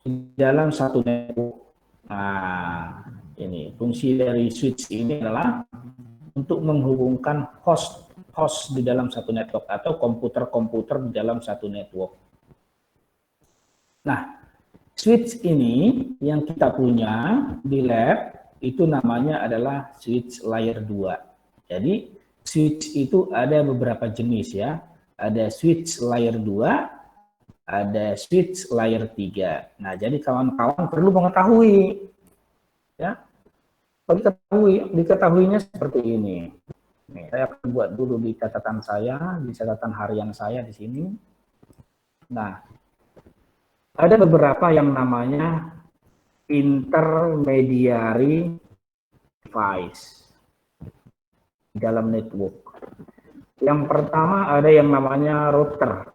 di dalam satu network. Nah, ini fungsi dari switch ini adalah untuk menghubungkan host di dalam satu network atau komputer-komputer di dalam satu network. Nah, switch ini yang kita punya di lab itu namanya adalah switch layer 2. Jadi switch itu ada beberapa jenis ya. Ada switch layer 2, ada switch layer 3. Nah, jadi kawan-kawan perlu mengetahui ya. Diketahuinya seperti ini. Nih, saya akan buat dulu di catatan saya, di catatan harian saya di sini. Nah, ada beberapa yang namanya intermediary device dalam network. Yang pertama ada yang namanya router.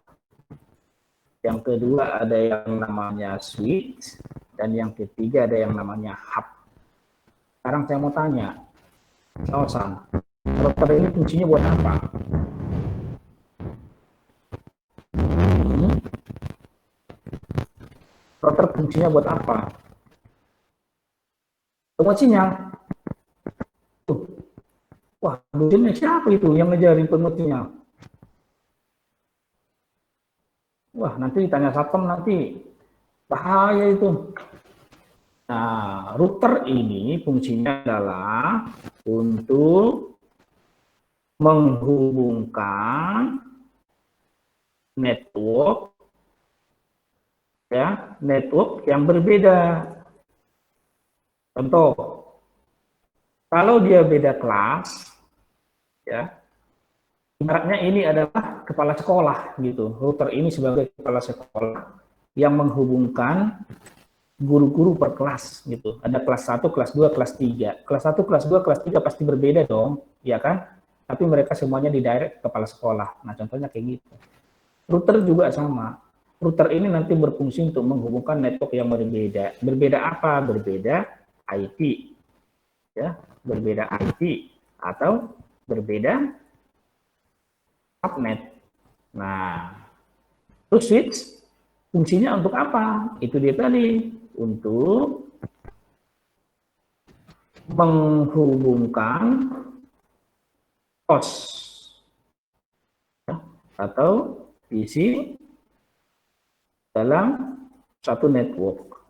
Yang kedua ada yang namanya switch. Dan yang ketiga ada yang namanya hub. Sekarang saya mau tanya, Osan, router ini fungsinya buat apa? Router fungsinya buat apa? Buat sinyal. Wah, dosennya siapa itu yang ngejarin pengut sinyal? Wah, nanti ditanya satpam nanti bahaya itu. Nah, router ini fungsinya adalah untuk menghubungkan network ya, network yang berbeda. Contoh, kalau dia beda kelas ya, ibaratnya ini adalah kepala sekolah gitu. Router ini sebagai kepala sekolah yang menghubungkan guru-guru per kelas gitu. Ada kelas 1, kelas 2, kelas 3. Kelas 1, kelas 2, kelas 3 pasti berbeda dong, ya kan? Tapi mereka semuanya didirect kepala sekolah. Nah, contohnya kayak gitu. Router juga sama. Router ini nanti berfungsi untuk menghubungkan network yang berbeda. Berbeda apa? Berbeda IP. Ya, berbeda IP atau berbeda subnet. Nah, terus switch fungsinya untuk apa? Itu dia tadi, untuk menghubungkan host atau PC dalam satu network.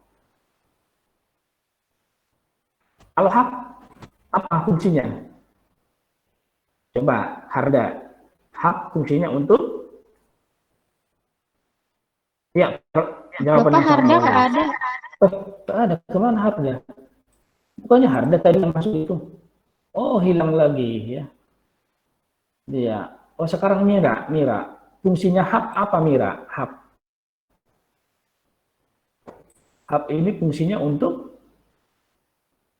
Kalau hub, apa fungsinya? Coba, Harda. Hub fungsinya untuk? Ya, jawaban Bapak yang sama Harda boleh. nggak ada. Tak ada, kemana Harda? Bukannya Harda tadi yang masuk itu. Oh, hilang lagi ya. Iya. Oh, sekarang Mira. Mira. Fungsinya hub apa Mira? Hub. Hub ini fungsinya untuk?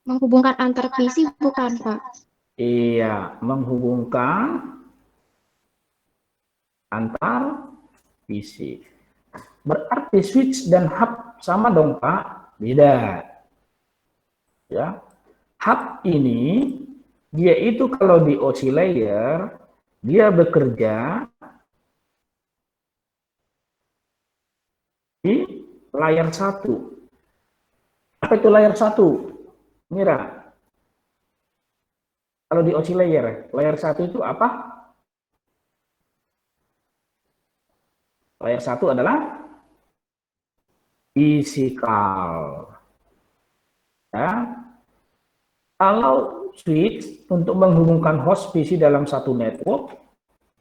Menghubungkan antar PC bukan, Pak? Iya, menghubungkan antar PC. Berarti switch dan hub sama dong Pak? Beda. Ya. Hub ini dia itu kalau di OC layer dia bekerja di layar 1. Apa itu layar 1? Mira, kalau di OC layar 1 itu apa? Layar 1 adalah physical. Ya. Kalau switch untuk menghubungkan host PC dalam satu network,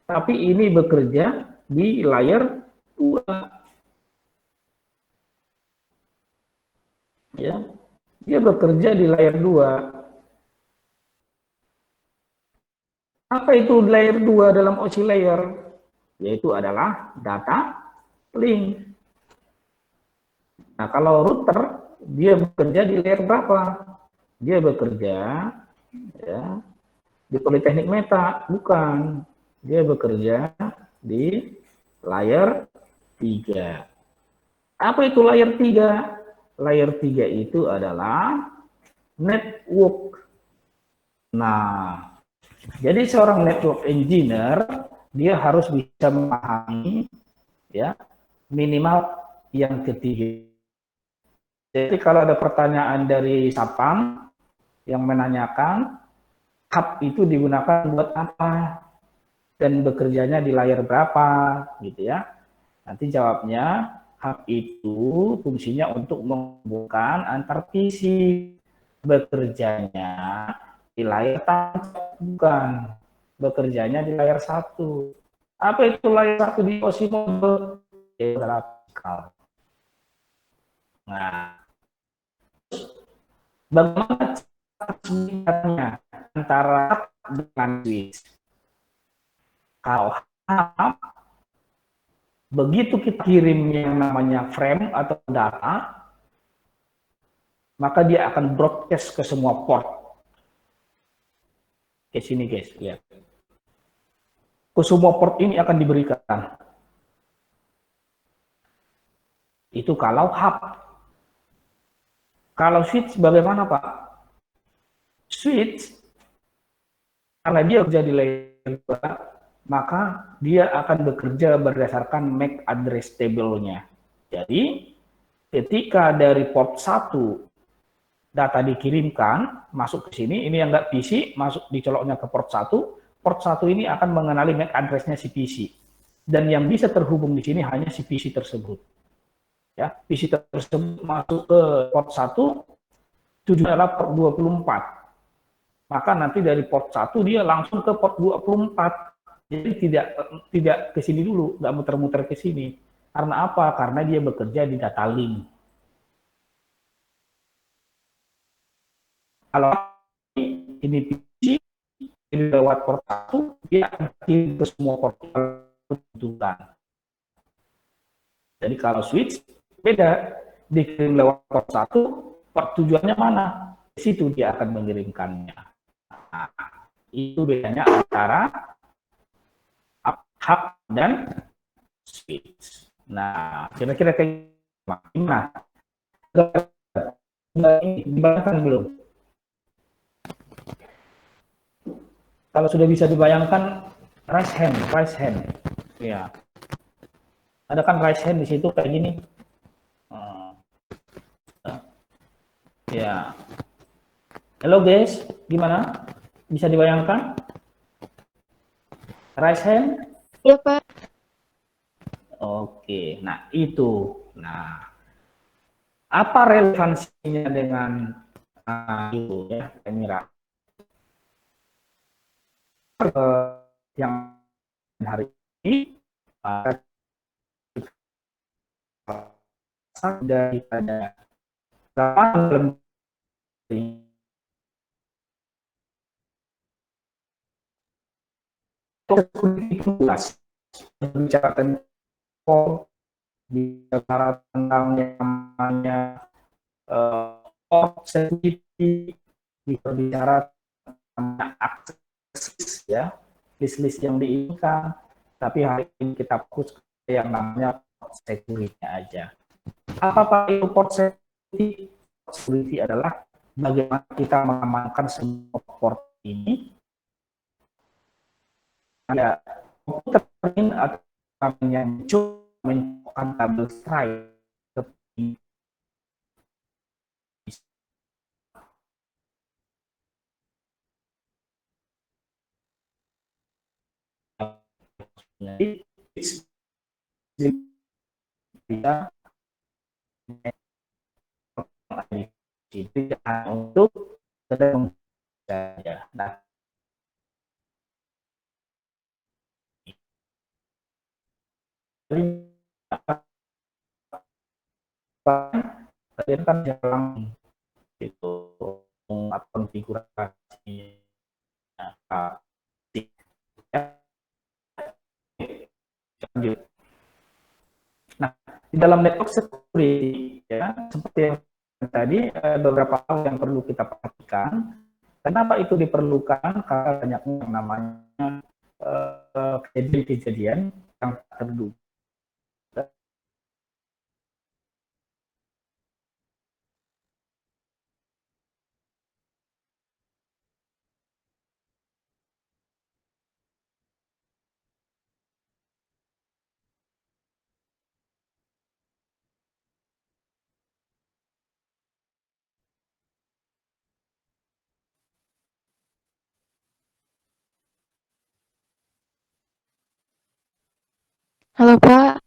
tapi ini bekerja di layar 2. Ya. Dia bekerja di layar 2. Apa itu layer 2 dalam OC layer? Yaitu adalah data link. Nah, kalau router, dia bekerja di layer berapa? Dia bekerja ya, di Politeknik Meta, bukan. Dia bekerja di layer 3. Apa itu layer 3? Layer 3 itu adalah network. Nah, jadi seorang network engineer dia harus bisa memahami ya minimal yang ketiga Jadi kalau ada pertanyaan dari Sapam yang menanyakan hub itu digunakan buat apa dan bekerjanya di layar berapa, gitu ya. Nanti jawabnya hub itu fungsinya untuk menghubungkan antar PC, bekerjanya di layar tancap, bukan bekerjanya di layar satu. Apa itu layar satu di OSI mode? Itu adalah optical. Nah, bagaimana cara antara dengan switch? Kalau begitu kita kirim yang namanya frame atau data, maka dia akan broadcast ke semua port. Ke sini guys, lihat. Ke semua port ini akan diberikan. Itu kalau hub. Kalau switch bagaimana Pak? Switch, karena dia jadi layer 2, maka dia akan bekerja berdasarkan MAC address table-nya. Jadi, ketika dari port 1 data dikirimkan, masuk ke sini, ini yang nggak PC, masuk dicoloknya ke port 1 ini akan mengenali MAC address-nya si PC. Dan yang bisa terhubung di sini hanya si PC tersebut. Ya, PC tersebut masuk ke port 1, tujuannya adalah port 24. Maka nanti dari port 1 dia langsung ke port 24. Jadi tidak ke sini dulu, nggak muter-muter ke sini. Karena apa? Karena dia bekerja di data link. Kalau ini PC, ini lewat port 1, dia akan kirim ke semua port yang. Jadi kalau switch, beda. Dikirim lewat port 1, port tujuannya mana? Di situ dia akan mengirimkannya. Nah, itu bedanya antara hub dan switch. Nah, kira-kira kayak gimana? Dibayangkan belum? Kalau sudah bisa dibayangkan, raise hand. Ya, ada kan raise hand di situ kayak gini. Ya, halo guys, gimana? Bisa dibayangkan? Raise hand? Iya, Pak. Oke, nah itu. Nah, apa relevansinya dengan itu ya, Mira? Yang hari ini daripada dalam berbicara tentang bicara tentang yang namanya security, berbicara tentang akses ya, list-list yang diinginkan. Tapi hari ini kita fokus ke yang namanya security aja. Apa itu port security? Security adalah bagaimana kita mengamankan semua port ini. Ada komputer ini atau namanya mencoba double strike jadi bisa untuk sedang saja. Nah, kalian kan jalan itu konfigurasi nah di dalam network security ya seperti yang tadi beberapa hal yang perlu kita perhatikan. Kenapa itu diperlukan? Karena banyak yang namanya kejadian-kejadian yang terduga Halo Pak,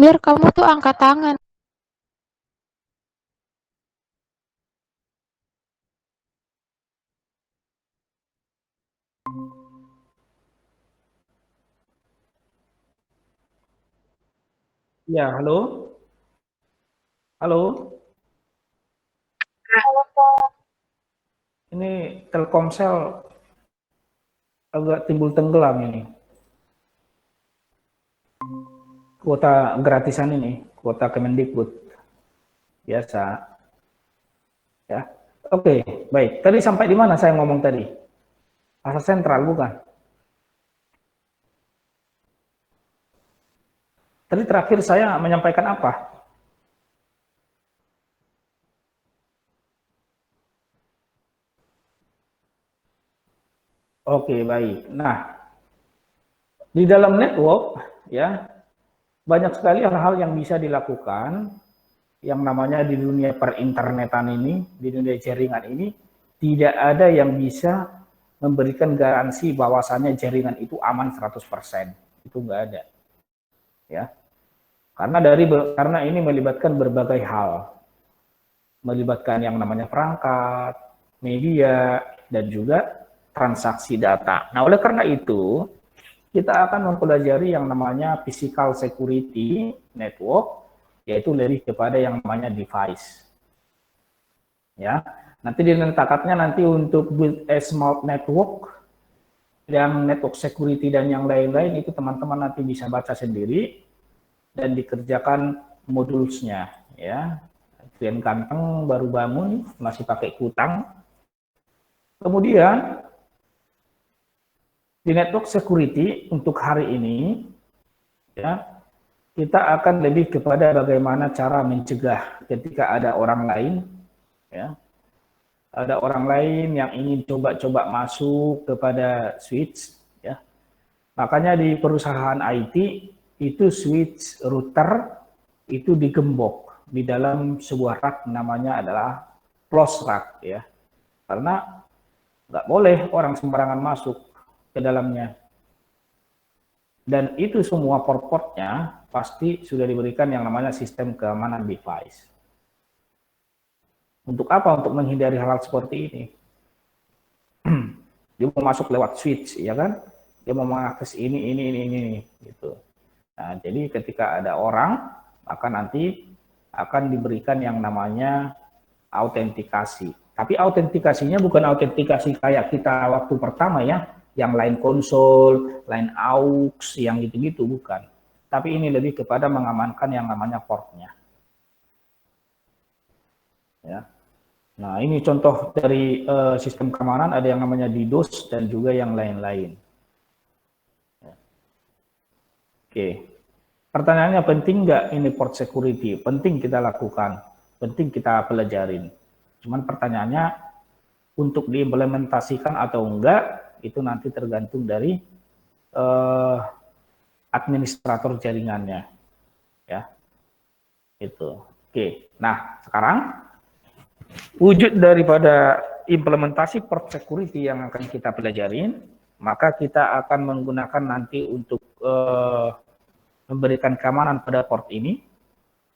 Mir kamu tuh angkat tangan. Ya, halo, halo. Ini Telkomsel agak timbul tenggelam ini. Kuota gratisan ini, kuota Kemendikbud biasa. Ya, oke, baik. Tadi sampai di mana saya ngomong tadi? Pasar sentral bukan? Tadi terakhir saya menyampaikan apa? Oke, baik. Nah, di dalam network ya banyak sekali hal-hal yang bisa dilakukan yang namanya di dunia perinternetan ini, di dunia jaringan ini tidak ada yang bisa memberikan garansi bahwasannya jaringan itu aman 100%. Itu enggak ada. Ya. Karena ini melibatkan berbagai hal. Melibatkan yang namanya perangkat, media, dan juga transaksi data. Nah, oleh karena itu, kita akan mempelajari yang namanya physical security network, yaitu lebih kepada yang namanya device. Ya, nanti diletakkannya nanti untuk build a smart network, yang network security dan yang lain-lain itu teman-teman nanti bisa baca sendiri dan dikerjakan modulsnya. Ya, klien ganteng baru bangun masih pakai kutang. Kemudian di network security untuk hari ini ya kita akan lebih kepada bagaimana cara mencegah ketika ada orang lain ya ada orang lain yang ingin coba-coba masuk kepada switch ya. Makanya di perusahaan IT itu switch router itu digembok di dalam sebuah rak namanya adalah close rack ya. Karena nggak boleh orang sembarangan masuk ke dalamnya. Dan itu semua port-portnya pasti sudah diberikan yang namanya sistem keamanan device. Untuk apa? Untuk menghindari hal-hal seperti ini. Dia mau masuk lewat switch, ya kan? Dia mau mengakses ini, gitu. Nah, jadi ketika ada orang, maka nanti akan diberikan yang namanya autentikasi. Tapi autentikasinya bukan autentikasi kayak kita waktu pertama ya, yang line konsol, line aux, yang gitu-gitu, bukan. Tapi ini lebih kepada mengamankan yang namanya portnya. Ya. Nah, ini contoh dari sistem keamanan, ada yang namanya DDoS dan juga yang lain-lain. Oke. Pertanyaannya, penting nggak ini port security? Penting kita lakukan, penting kita pelajarin. Cuman pertanyaannya, untuk diimplementasikan atau enggak, itu nanti tergantung dari administrator jaringannya. Ya, itu. Oke. Nah, sekarang wujud daripada implementasi port security yang akan kita pelajarin, maka kita akan menggunakan nanti untuk memberikan keamanan pada port ini.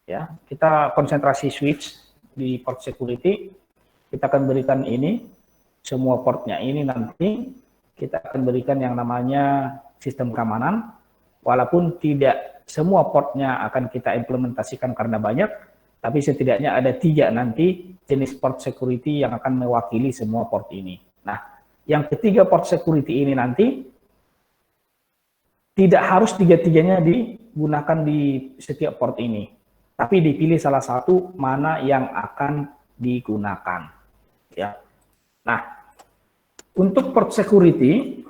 Ya, kita konsentrasi switch di port security. Kita akan berikan ini semua portnya ini nanti kita akan berikan yang namanya sistem keamanan. Walaupun tidak semua portnya akan kita implementasikan karena banyak, tapi setidaknya ada 3 nanti jenis port security yang akan mewakili semua port ini. Nah, yang ketiga port security ini nanti tidak harus 3-3-nya digunakan di setiap port ini, tapi dipilih salah satu mana yang akan digunakan. Ya. Nah, untuk port security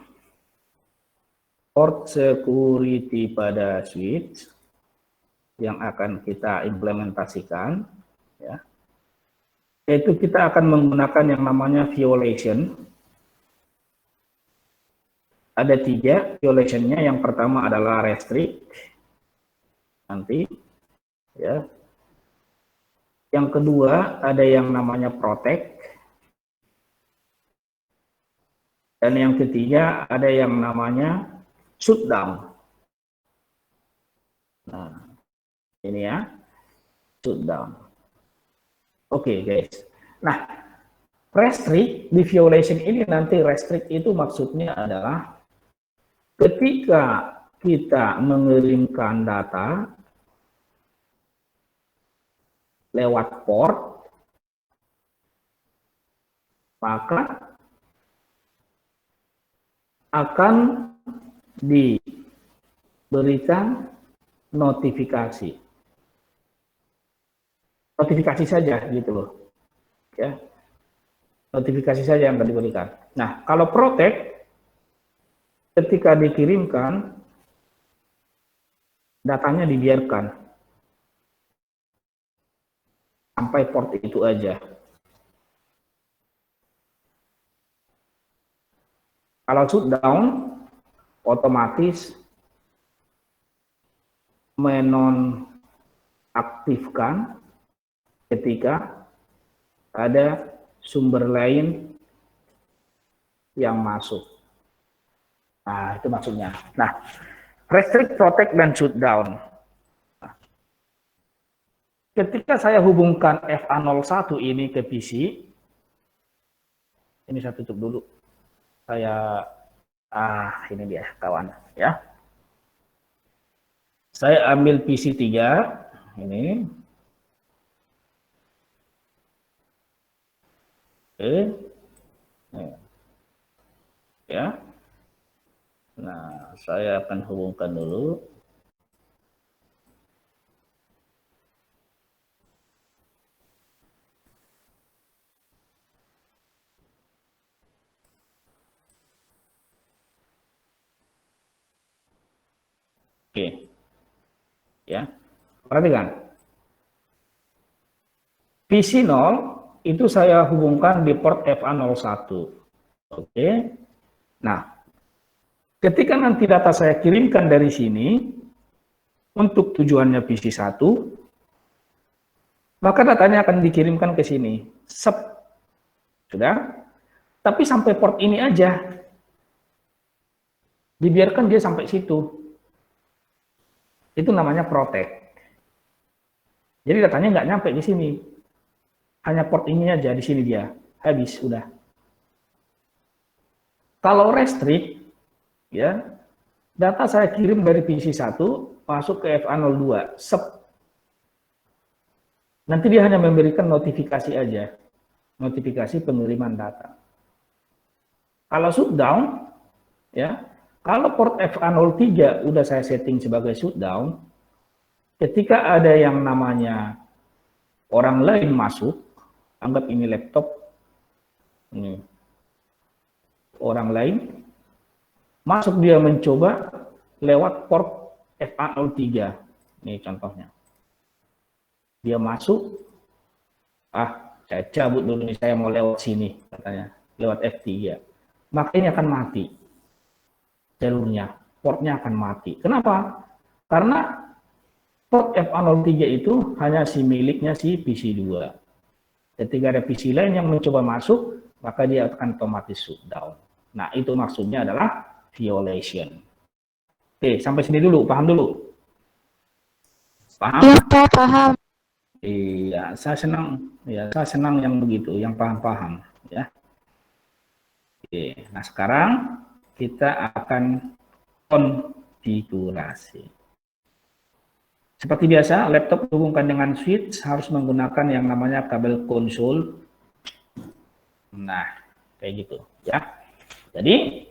pada switch yang akan kita implementasikan, ya, yaitu kita akan menggunakan yang namanya violation. ada 3 violationnya. Yang pertama adalah restrict, nanti ya. Yang kedua ada yang namanya protect, dan yang ketiga ada yang namanya shutdown. Nah, ini ya, shutdown. Oke, guys. Nah, restrict di violation ini, nanti restrict itu maksudnya adalah ketika kita mengirimkan data lewat port, maka akan diberikan notifikasi. Notifikasi saja gitu loh. Ya. Notifikasi saja yang akan diberikan. Nah, kalau protect, ketika dikirimkan, datanya dibiarkan sampai port itu aja. Kalau shutdown, otomatis menonaktifkan ketika ada sumber lain yang masuk. Nah, itu maksudnya. Nah, restrict, protect, dan shutdown. Nah, ketika saya hubungkan FA01 ini ke PC, ini saya tutup dulu. Ini dia kawan ya. Saya ambil PC 3 ini. Oke. Ya. Nah, saya akan hubungkan dulu. Oke. Ya. Perhatikan. PC 0 itu saya hubungkan di port FA01. Oke. Nah, ketika nanti data saya kirimkan dari sini untuk tujuannya PC 1, maka datanya akan dikirimkan ke sini. Sudah? Tapi sampai port ini aja. Dibiarkan dia sampai situ. Itu namanya protect. Jadi datanya nggak nyampe di sini. Hanya port ini aja, di sini dia. Habis, udah. Kalau restrict, ya, data saya kirim dari PC 1 masuk ke FA02. Nanti dia hanya memberikan notifikasi aja. Notifikasi pengiriman data. Kalau shutdown, ya, kalau port FA03 udah saya setting sebagai shutdown, ketika ada yang namanya orang lain masuk, anggap ini laptop, ini orang lain, masuk dia mencoba lewat port FA03. Ini contohnya. Dia masuk, saya cabut dulu nih, saya mau lewat sini, katanya, lewat F3. Maka ini akan mati. Jalurnya, portnya akan mati. Kenapa? Karena port FA03 itu hanya miliknya si PC2. Ketika ada PC lain yang mencoba masuk, maka dia akan otomatis shutdown. Nah, itu maksudnya adalah violation. Oke, sampai sini dulu, paham dulu? Paham? Iya, Pak, paham. Iya, saya senang yang begitu, yang paham-paham, ya. Oke, nah sekarang kita akan konfigurasi. Seperti biasa, laptop dihubungkan dengan switch harus menggunakan yang namanya kabel konsol. Nah, kayak gitu, ya. Jadi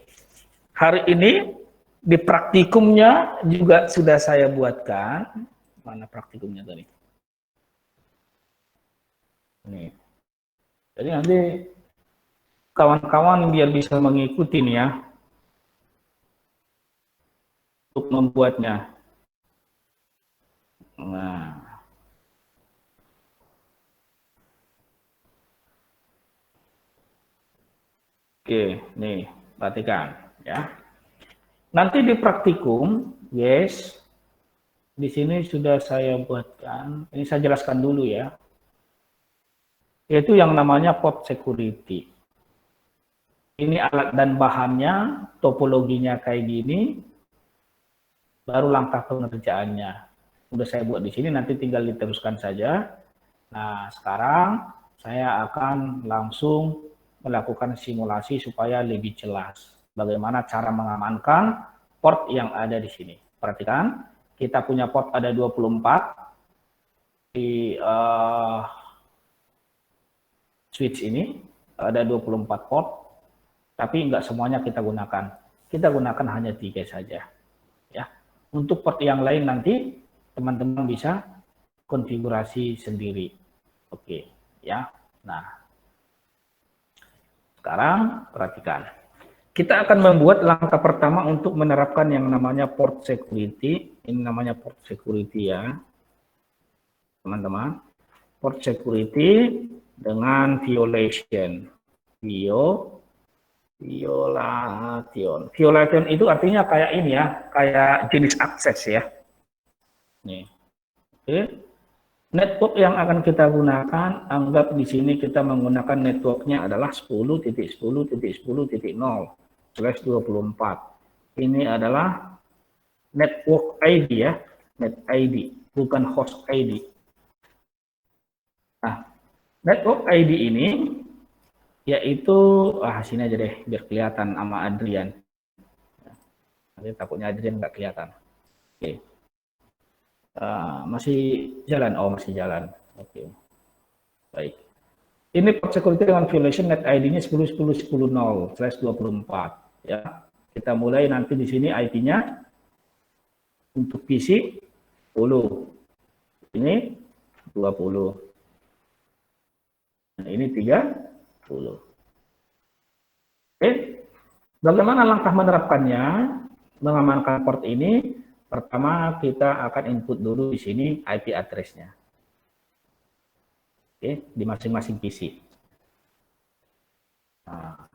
hari ini di praktikumnya juga sudah saya buatkan. Mana praktikumnya tadi? Nih. Jadi nanti kawan-kawan biar bisa mengikuti nih ya untuk membuatnya. Nah, oke, nih perhatikan ya. Nanti di praktikum, yes, di sini sudah saya buatkan. Ini saya jelaskan dulu ya. Yaitu yang namanya port security. Ini alat dan bahannya, topologinya kayak gini, baru langkah pengerjaannya. Udah saya buat di sini, nanti tinggal diteruskan saja. Nah, sekarang saya akan langsung melakukan simulasi supaya lebih jelas bagaimana cara mengamankan port yang ada di sini. Perhatikan, kita punya port ada 24 di switch ini, ada 24 port, tapi enggak semuanya kita gunakan. Kita gunakan hanya 3 saja. Ya. Untuk port yang lain nanti teman-teman bisa konfigurasi sendiri. Oke, ya. Nah, sekarang perhatikan. Kita akan membuat langkah pertama untuk menerapkan yang namanya port security. Ini namanya port security ya, teman-teman. Port security dengan violation. Violation itu artinya kayak ini ya, kayak jenis akses ya. Nih. Oke. Network yang akan kita gunakan, anggap di sini kita menggunakan networknya adalah 10.10.10.0/24. Ini adalah network ID ya, net ID, bukan host ID. Nah, network ID ini yaitu, sini aja deh, biar kelihatan sama Adrian. Nanti takutnya Adrian nggak kelihatan. Oke. Masih jalan? Oh, masih jalan. Oke. Baik. Ini port security dengan violation net ID-nya 10.10.10/24 ya. Kita mulai nanti di sini IP-nya untuk PC 10. Ini 20. Nah, ini 30. Oke. Bagaimana langkah menerapkannya? Mengamankan port ini, pertama kita akan input dulu di sini IP address-nya. Oke, di masing-masing PC. Nah,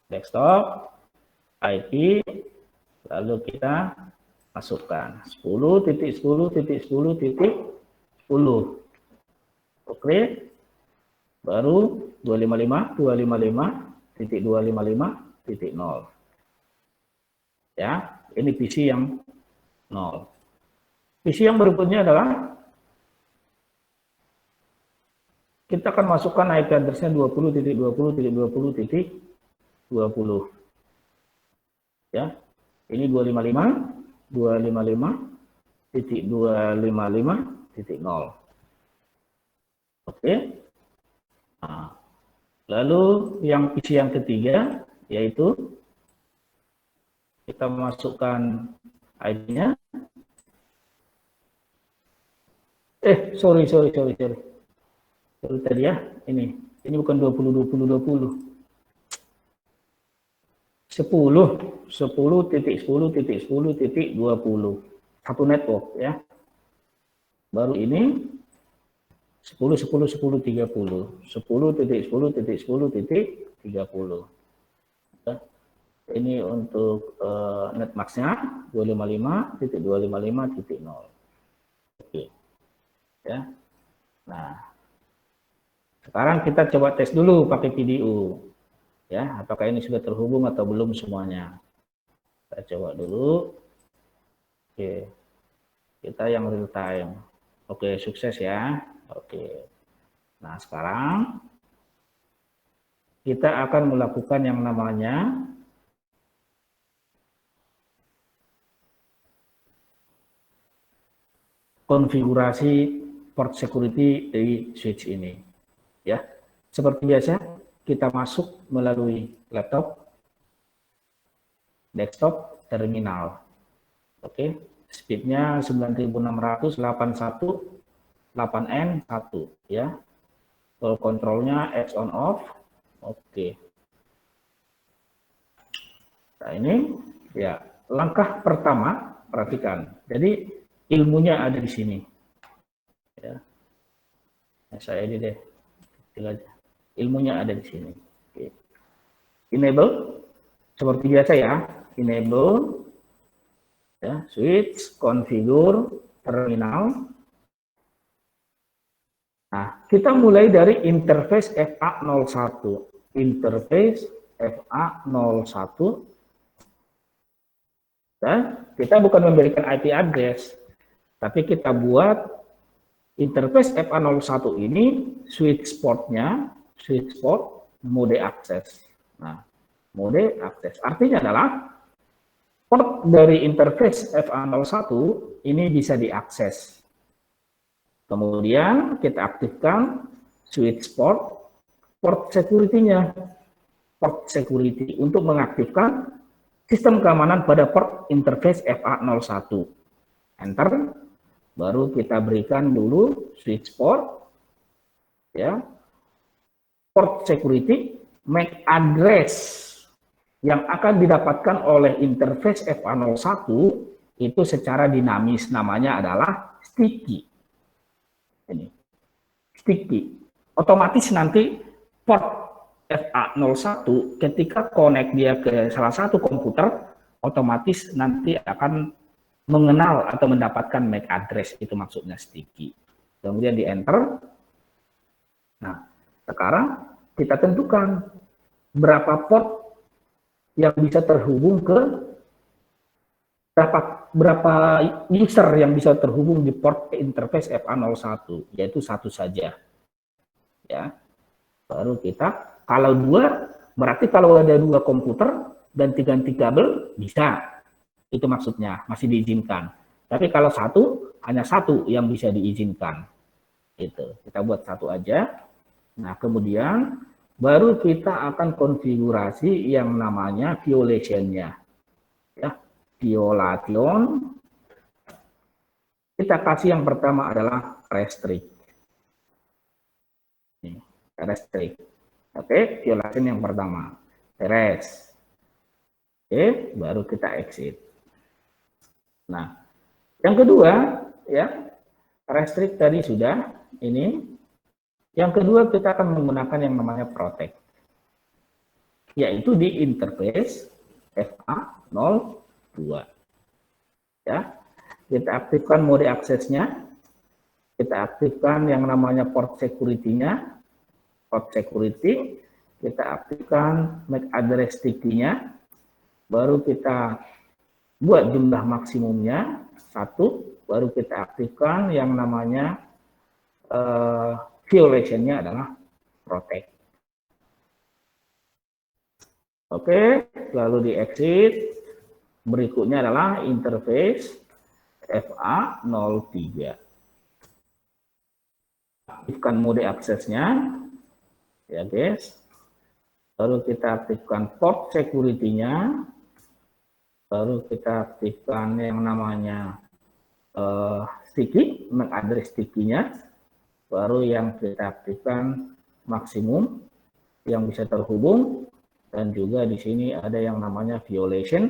desktop, IP, lalu kita masukkan 10.10.10.10. Oke, baru 255.255.255.0. Ya, ini PC yang 0. PC yang berikutnya adalah kita akan masukkan IP address-nya 20.20.20.20. Ya. Ini 255.255.255.0. Oke. Nah, lalu yang PC yang ketiga yaitu kita masukkan ID-nya. Sorry tadi ya, ini bukan 20. 10.10.10.10.20. Satu network ya. Baru ini 10.10.10.30. 10.10.10.30. Ini untuk netmax-nya 255.255.0. Oke. Ya. Nah, sekarang kita coba tes dulu pakai PDU. Ya, apakah ini sudah terhubung atau belum semuanya. Kita coba dulu. Oke. Kita yang real time. Oke, sukses ya. Oke. Nah, sekarang kita akan melakukan yang namanya konfigurasi port security di switch ini. Ya, seperti biasa kita masuk melalui laptop, desktop, terminal. Oke, speednya 9600/81/8N1 ya. Full kontrolnya X on off. Oke. Nah, ini ya langkah pertama, perhatikan. Jadi ilmunya ada di sini. Ya. Nah, saya ini deh. Ilmunya ada di sini. Oke. Enable seperti biasa ya. Enable. Ya, switch, configure, terminal. Nah, kita mulai dari interface FA01. Interface FA01. Dan kita bukan memberikan IP address, tapi kita buat interface FA01 ini switch portnya, switch port mode akses. Nah, mode akses artinya adalah port dari interface FA01 ini bisa diakses. Kemudian kita aktifkan switch port, port security-nya, port security untuk mengaktifkan sistem keamanan pada port interface FA01. Enter, baru kita berikan dulu switch port, ya, port security, MAC address yang akan didapatkan oleh interface FA01 itu secara dinamis, namanya adalah sticky. Ini sticky. Otomatis nanti port FA01 ketika connect dia ke salah satu komputer, otomatis nanti akan mengenal atau mendapatkan MAC address, itu maksudnya sticky. Kemudian di enter. Nah, sekarang kita tentukan berapa port yang bisa terhubung ke berapa user yang bisa terhubung di port interface FA01, yaitu satu saja. Ya. Baru kita, kalau dua, berarti kalau ada dua komputer dan ganti kabel, bisa. Itu maksudnya, masih diizinkan. Tapi kalau satu, hanya satu yang bisa diizinkan. Itu. Kita buat satu aja. Nah, kemudian baru kita akan konfigurasi yang namanya violation-nya. Ya, violation. Kita kasih yang pertama adalah restrict. Restrict. Oke, violation yang pertama. Beres. Oke, baru kita exit. Nah, yang kedua, ya, restrict tadi sudah, ini. Yang kedua kita akan menggunakan yang namanya protect, yaitu di interface FA02. Ya, kita aktifkan mode aksesnya, kita aktifkan yang namanya port security-nya, port security, kita aktifkan MAC address sticky-nya, baru kita buat jumlah maksimumnya 1, baru kita aktifkan yang namanya violation-nya adalah protect. Oke, lalu di exit. Berikutnya adalah interface FA03. Aktifkan mode aksesnya, ya guys. Baru kita aktifkan port security-nya. Baru kita aktifkan yang namanya sticky, MAC address sticky-nya. Baru yang kita aktifkan maksimum yang bisa terhubung, dan juga di sini ada yang namanya violation,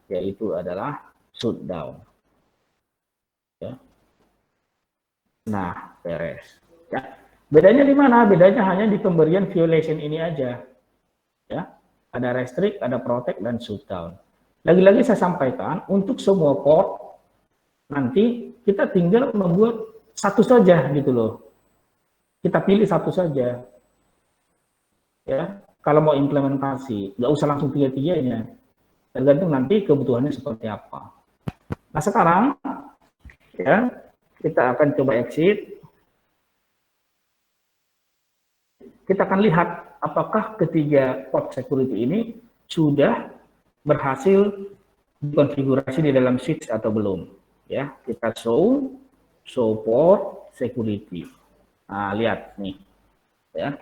yaitu adalah shutdown. Ya. Nah, beres. Ya. Bedanya di mana? Bedanya hanya di pemberian violation ini aja. Ya, ada restrict, ada protect, dan shutdown. Lagi-lagi saya sampaikan, untuk semua port nanti kita tinggal membuat satu saja gitu loh. Kita pilih satu saja. Ya, kalau mau implementasi, nggak usah langsung tiga-tiganya. Tergantung nanti kebutuhannya seperti apa. Nah, sekarang ya, kita akan coba exit. Kita akan lihat apakah ketiga port security ini sudah berhasil dikonfigurasi di dalam switch atau belum. Ya, kita show port security. Nah, lihat nih, ya,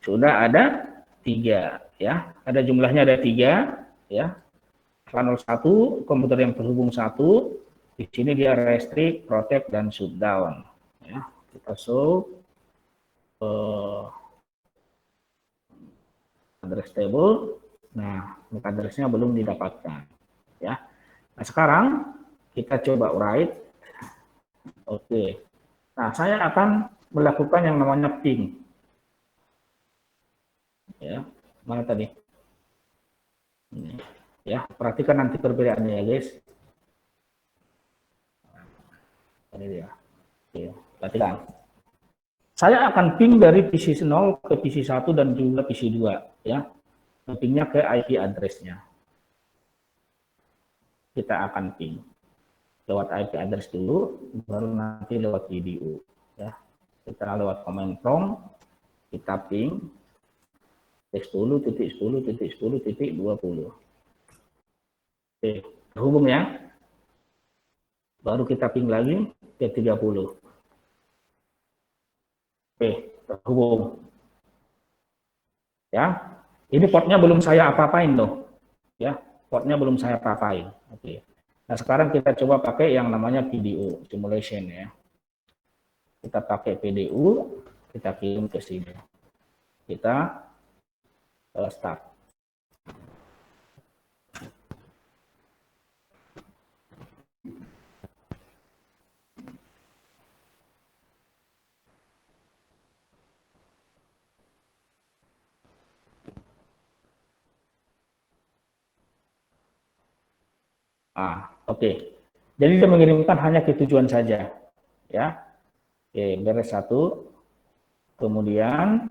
sudah ada 3, ya, ada jumlahnya ada 3, ya, panel 1, komputer yang terhubung 1, di sini dia restrict, protect, dan shutdown. Ya, kita show address table. Nah, MAC address-nya belum didapatkan, ya. Nah, sekarang kita coba write. Oke. Nah, saya akan melakukan yang namanya ping. Ya, mana tadi? Ini. Ya, perhatikan nanti perbedaannya ya, guys. Ini dia. Oke, perhatikan. Saya akan ping dari PC 0 ke PC 1 dan juga PC 2, ya. Pingnya ke IP address-nya. Kita akan ping lewat IP address dulu, baru nanti lewat VDU, ya. Kita lewat command prompt, kita ping 10.10.10.20. Oke, terhubung ya. Baru kita ping lagi ke 30. Oke, terhubung. Ya, ini portnya belum saya apa-apain loh. Ya, portnya belum saya apa-apain. Oke. Nah, sekarang kita coba pakai yang namanya PDU simulation ya. Kita pakai PDU, kita kirim ke sini. Kita start. Oke. Jadi dia mengirimkan hanya ke tujuan saja, ya. Oke, beres satu. Kemudian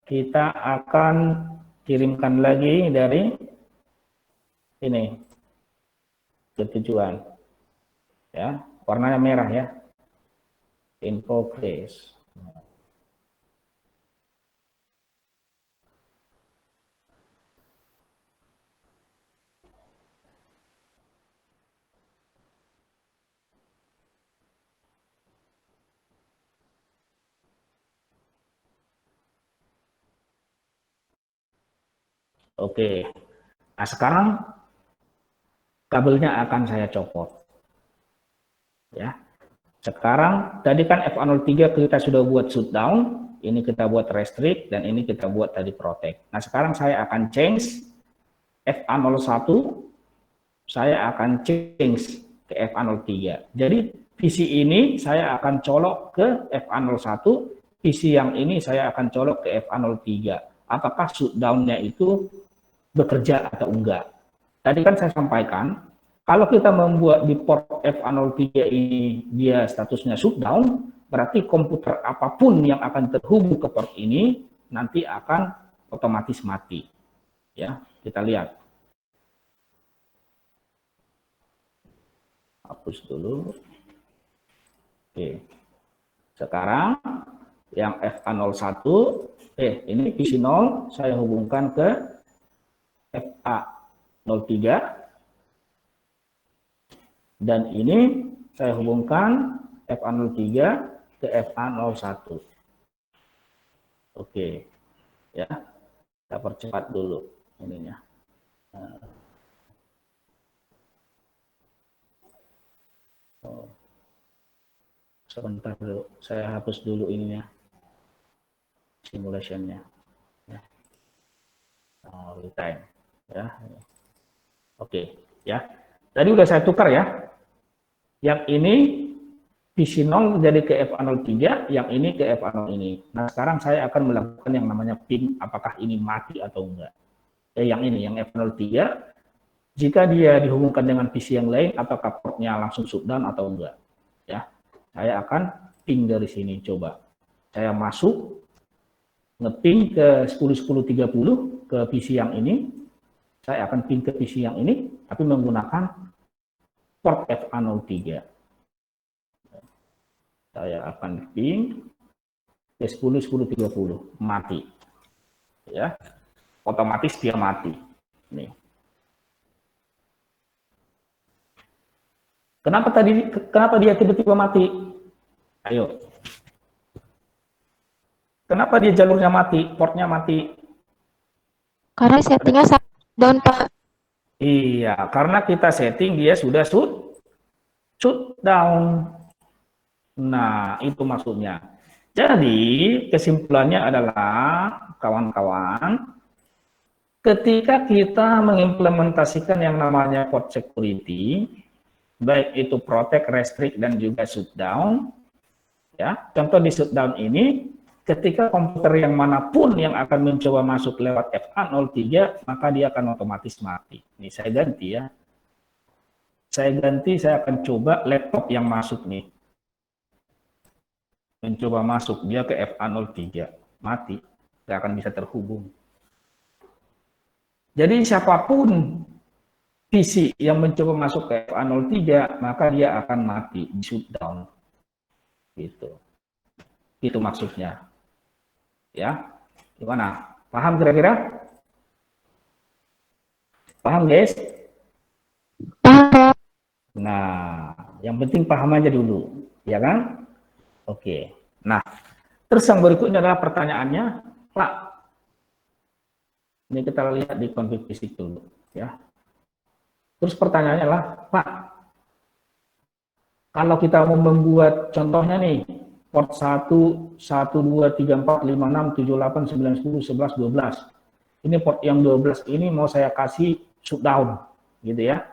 kita akan kirimkan lagi dari ini ke tujuan, ya. Warnanya merah ya. In progress. Oke. Nah, sekarang kabelnya akan saya copot. Ya. Sekarang tadi kan FA03 kita sudah buat shutdown, ini kita buat restrict dan ini kita buat tadi protect. Nah, sekarang saya akan change FA01, saya akan change ke FA03. Jadi visi ini saya akan colok ke FA01, visi yang ini saya akan colok ke FA03. Apakah shutdown-nya itu bekerja atau enggak? Tadi kan saya sampaikan, kalau kita membuat di port FA03 ini dia statusnya shutdown, berarti komputer apapun yang akan terhubung ke port ini nanti akan otomatis mati. Ya, kita lihat. Hapus dulu. Oke. Sekarang yang FA01, ini PC 0 saya hubungkan ke FA03. Dan ini saya hubungkan FA03 ke FA01. Oke, ya, kita percepat dulu ininya. Sebentar dulu, saya hapus dulu ininya, simulationnya. Ya. Real-time, ya. Oke, ya. Tadi udah saya tukar ya. Yang ini PC 0 jadi ke FA03, yang ini ke FA0 ini. Nah, sekarang saya akan melakukan yang namanya ping, apakah ini mati atau enggak. Yang ini, yang FA03, jika dia dihubungkan dengan PC yang lain, apakah portnya langsung shutdown atau enggak. Ya, saya akan ping dari sini, coba. Saya masuk, nge-ping ke 10.10.30 ke PC yang ini, saya akan ping ke PC yang ini, tapi menggunakan port FA03. Saya akan ping ke 10.10.30, mati. Ya, otomatis dia mati. Nih. Kenapa dia tiba-tiba mati? Ayo. Kenapa dia jalurnya mati, portnya mati? Karena settingnya down, Pak. Iya, karena kita setting dia sudah shutdown. Nah, itu maksudnya. Jadi, kesimpulannya adalah, kawan-kawan, ketika kita mengimplementasikan yang namanya port security, baik itu protect, restrict, dan juga shutdown, ya, contoh di shutdown ini, ketika komputer yang manapun yang akan mencoba masuk lewat FA03, maka dia akan otomatis mati. Ini saya ganti ya. Saya akan coba laptop yang masuk nih. mencoba masuk, dia ke FA03, mati, nggak akan bisa terhubung. Jadi siapapun PC yang mencoba masuk ke FA03, maka dia akan mati, di shutdown. Gitu. Itu maksudnya. Ya, gimana? Paham kira-kira? Paham guys? Paham, Pak. Nah, yang penting paham aja dulu, ya kan? Oke. Nah, terus yang berikutnya adalah pertanyaannya, Pak. Ini kita lihat di config fisik dulu, ya. Terus pertanyaannya adalah, Pak, kalau kita mau membuat contohnya nih, port 1, 1, 2, 3, 4, 5, 6, 7, 8, 9, 10, 11, 12. Ini port yang 12 ini mau saya kasih shutdown, gitu ya.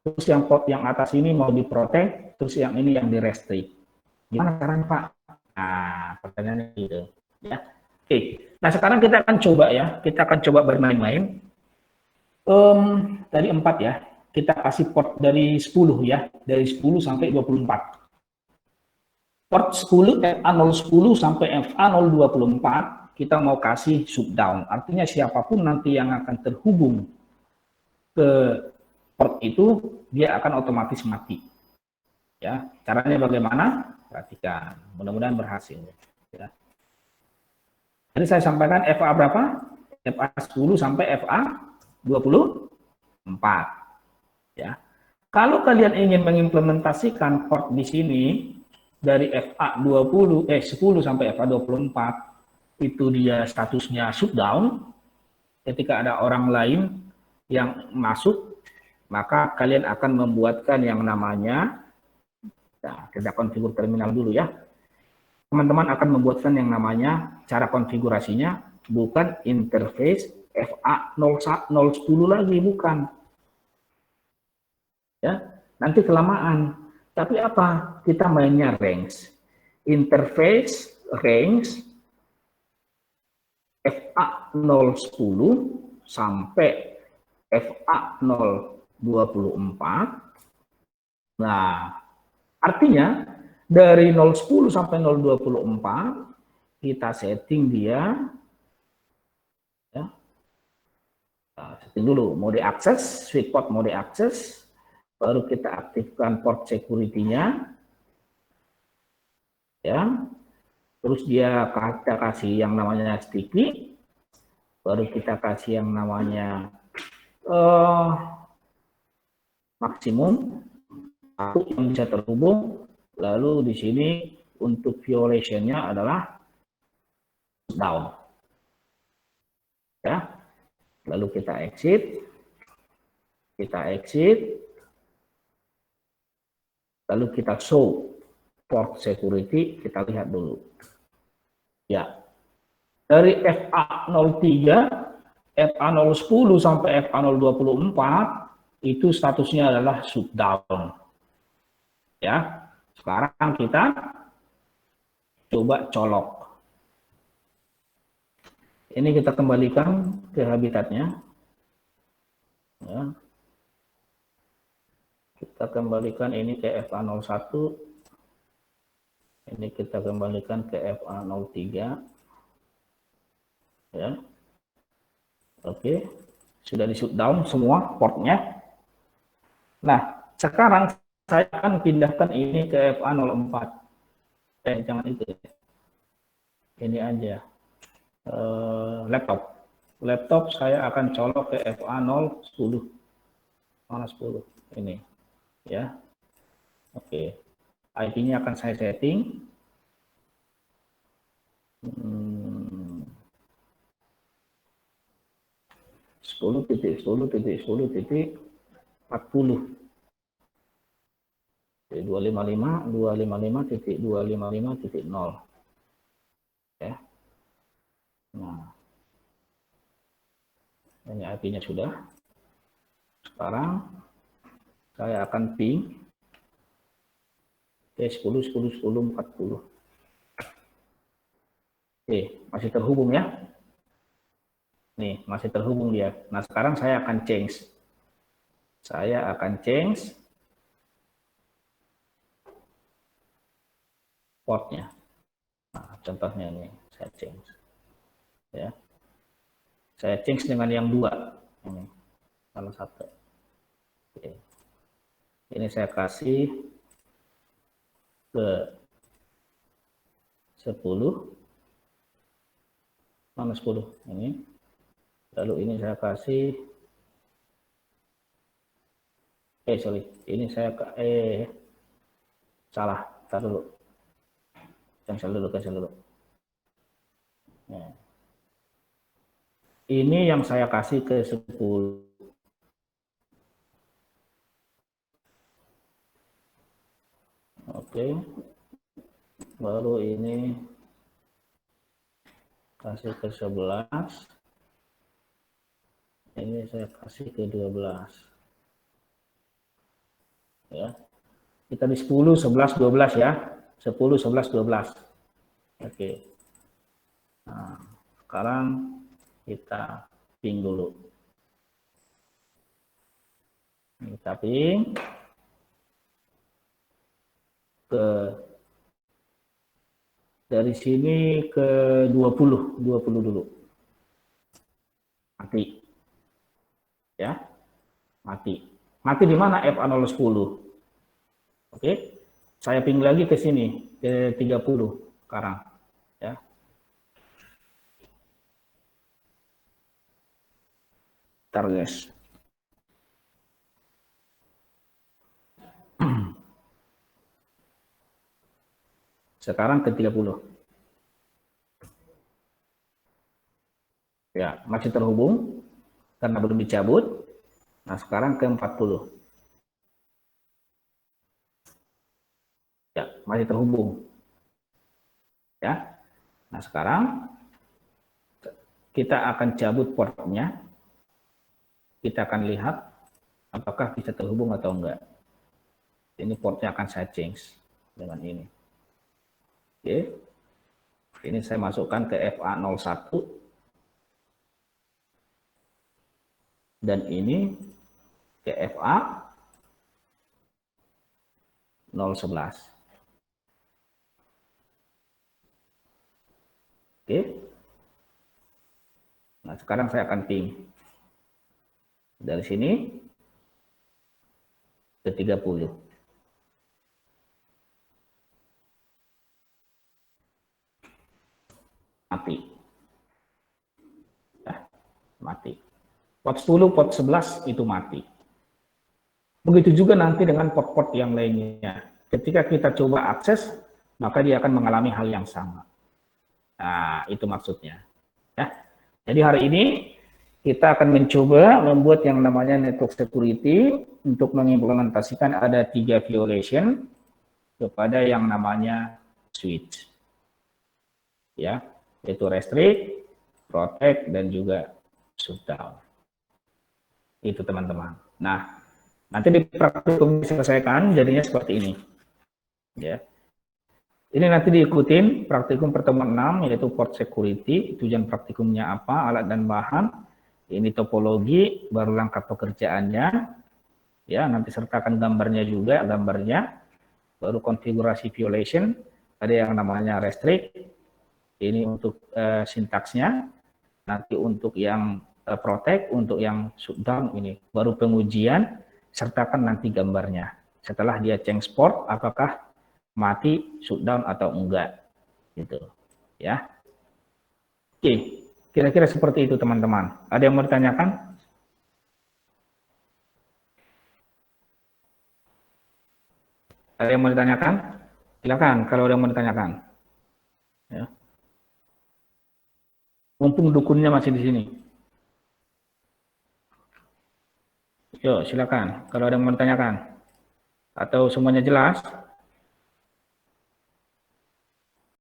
Terus yang port yang atas ini mau diprotect, terus yang ini yang di restrict. Gimana caranya Pak? Nah, pertanyaannya gitu. Ya. Oke, nah sekarang kita akan coba ya, kita akan coba bermain-main. Dari 4 ya, kita kasih port dari 10 ya, dari 10 sampai 24. Port 10, FA010 sampai FA024, kita mau kasih shutdown. Artinya siapapun nanti yang akan terhubung ke port itu, dia akan otomatis mati. Ya, caranya bagaimana? Perhatikan, mudah-mudahan berhasil. Ya. Jadi saya sampaikan FA berapa? FA 10 sampai FA 24. Ya. Kalau kalian ingin mengimplementasikan port di sini dari FA 10 sampai FA 24 itu dia statusnya shutdown. Ketika ada orang lain yang masuk, maka kalian akan membuatkan yang namanya, nah, kita konfigur terminal dulu ya. Teman-teman akan membuatkan yang namanya cara konfigurasinya bukan interface FA010 lagi, bukan. Ya, nanti kelamaan. Tapi apa? Kita mainnya range. Interface range FA010 sampai FA024. Nah, artinya dari 010 sampai 024 kita setting dia ya. Nah, setting dulu mode akses, sweet port mode akses, baru kita aktifkan port security-nya ya. Terus dia kita kasih yang namanya sticky, baru kita kasih yang namanya maksimum satu yang bisa terhubung. Lalu di sini untuk violation-nya adalah down. Ya. Lalu kita exit. Lalu kita show port security, kita lihat dulu. Ya. Dari FA03, FA010 sampai FA024 itu statusnya adalah shutdown. Ya. Sekarang kita coba colok. Ini kita kembalikan ke habitatnya. Ya. Kita kembalikan ini ke FA01. Ini kita kembalikan ke FA03. Ya. Oke. Sudah di shutdown semua portnya. Nah, sekarang saya akan pindahkan ini ke FA04. Jangan itu. Ini aja. Laptop saya akan colok ke FA010. Mana 10 ini ya. Oke. IP-nya akan saya setting 10.10.10.40 255.255.255.0 ya. Nah, ini IP-nya sudah. Sekarang saya akan ping ke 10.10.10.40. Oke, masih terhubung ya. Nih, masih terhubung dia. Nah, sekarang saya akan change. Portnya. contohnya ini saya change, ya. Saya change dengan yang 2 ini, salah satu. Oke. Ini saya kasih ke 10, mana 10 ini. Lalu ini saya kasih, sorry, ini saya salah, tar dulu, cancel dulu. Nah, ini yang saya kasih ke 10. Oke, baru ini kasih ke 11, ini saya kasih ke 12, ya. Kita di 10, 11, 12 ya, 10, 11, 12. Oke, nah, sekarang kita ping dulu, kita ping ke dari sini ke 20 dulu, mati, ya, mati di mana? FA010. Oke, saya ping lagi ke sini ke 30 sekarang, ya. Ntar guys, sekarang ke 30. Ya, masih terhubung karena belum dicabut. Nah, sekarang ke 40. Ya, masih terhubung. Ya. Nah, sekarang kita akan cabut portnya. Kita akan lihat apakah bisa terhubung atau enggak. Ini portnya akan saya change dengan ini. Oke. Ini saya masukkan ke FA01. Dan ini ke FA011. Oke. Nah, sekarang saya akan ping. Dari sini ke 30. Mati. Nah, mati. Port 10, port 11 itu mati. Begitu juga nanti dengan port-port yang lainnya. Ketika kita coba akses, maka dia akan mengalami hal yang sama. Nah, itu maksudnya. Ya. Jadi hari ini kita akan mencoba membuat yang namanya network security untuk mengimplementasikan ada 3 violation kepada yang namanya switch. Ya, yaitu restrict, protect, dan juga shutdown. Itu teman-teman. Nah, nanti di praktikum diselesaikan jadinya seperti ini. Ya. Ini nanti diikutin praktikum pertemuan 6 yaitu port security, tujuan praktikumnya apa, alat dan bahan, ini topologi, baru langkah pekerjaannya, ya nanti sertakan gambarnya juga, baru konfigurasi violation, ada yang namanya restrict, ini untuk sintaksnya, nanti untuk yang protect, untuk yang shutdown ini, baru pengujian, sertakan nanti gambarnya. Setelah dia change port, apakah mati, shutdown atau enggak, gitu, ya. Oke, kira-kira seperti itu teman-teman. Ada yang mau ditanyakan? Ada yang mau ditanyakan? Silakan kalau ada yang mau ditanyakan. Ya. Mumpung dukunnya masih di sini. Yuk, silakan kalau ada yang mau ditanyakan. Atau semuanya jelas?